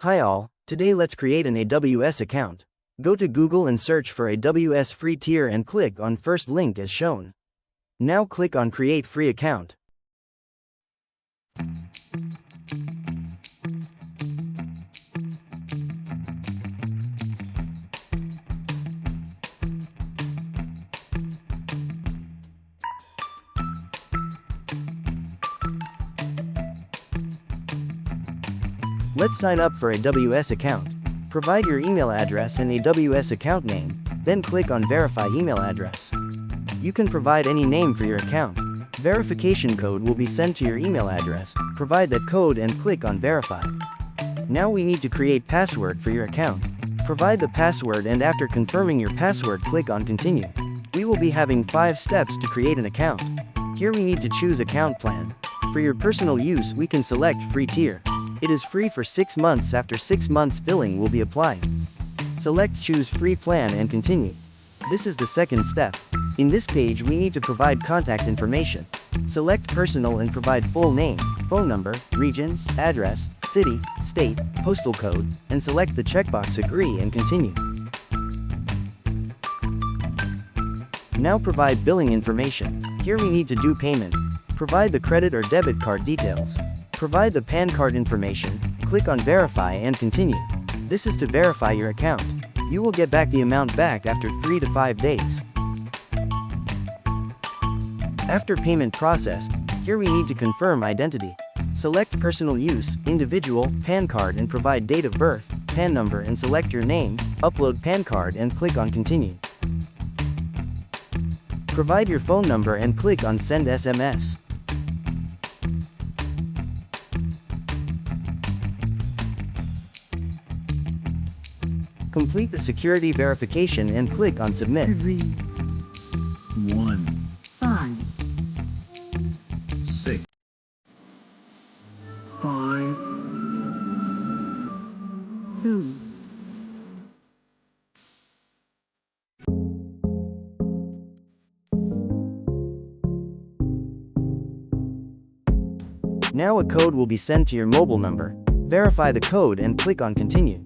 Hi all, today let's create an AWS account. Go to Google and search for AWS Free Tier and click on first link as shown. Now click on Create Free Account. Let's sign up for AWS account. Provide your email address and AWS account name, then click on Verify email address. You can provide any name for your account. Verification code will be sent to your email address. Provide that code and click on Verify. Now we need to create password for your account. Provide the password and after confirming your password click on Continue. We will be having 5 steps to create an account. Here we need to choose account plan. For your personal use we can select Free Tier. It is free for 6 months. After 6 months billing will be applied. Select Choose Free Plan and continue. This is the second step. In this page we need to provide contact information. Select personal and provide full name, phone number, region, address, city, state, postal code, and select the checkbox Agree and continue. Now provide billing information. Here we need to do payment. Provide the credit or debit card details. Provide the PAN card information, click on Verify and continue. This is to verify your account. You will get back the amount back after 3 to 5 days. After payment processed, here we need to confirm identity. Select personal use, individual, PAN card and provide date of birth, PAN number and select your name, upload PAN card and click on Continue. Provide your phone number and click on Send SMS. Complete the security verification and click on Submit. 3, 1, 5, 6, 5, 2. Now a code will be sent to your mobile number. Verify the code and click on Continue.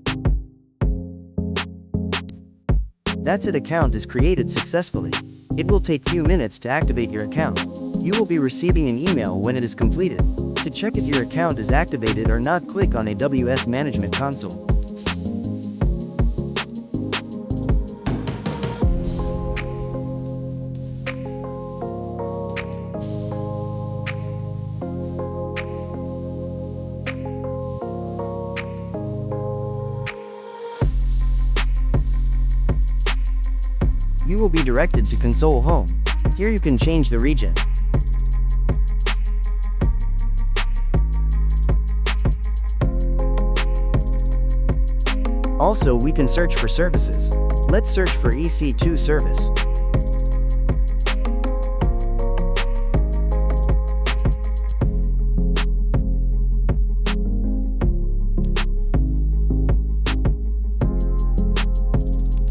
That's it, account is created successfully. It will take few minutes to activate your account. You will be receiving an email when it is completed. To check if your account is activated or not, click on AWS Management Console. You will be directed to Console Home. Here you can change the region. Also we can search for services. Let's search for EC2 service.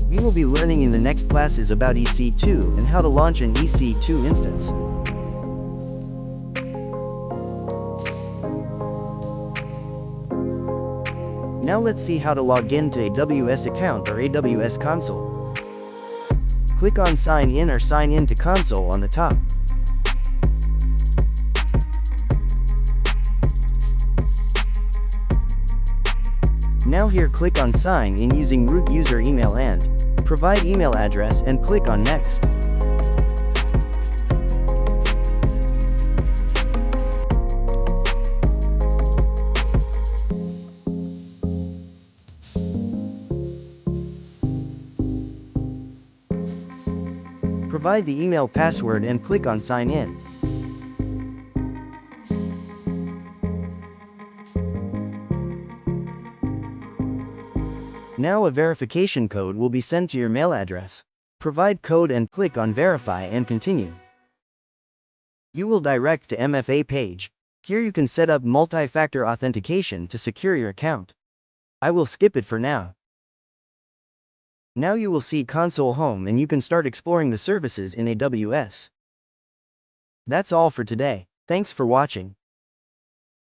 We will be learning in the next classes about EC2 and how to launch an EC2 instance. Now let's see how to log in to AWS account or AWS console. Click on Sign In or Sign In to Console on the top. Now here click on Sign In using root user email and provide email address and click on Next. Provide the email password and click on Sign In. Now a verification code will be sent to your mail address. Provide code and click on Verify and continue. You will direct to MFA page. Here you can set up multi-factor authentication to secure your account. I will skip it for now. Now you will see Console Home and you can start exploring the services in AWS. That's all for today. Thanks for watching.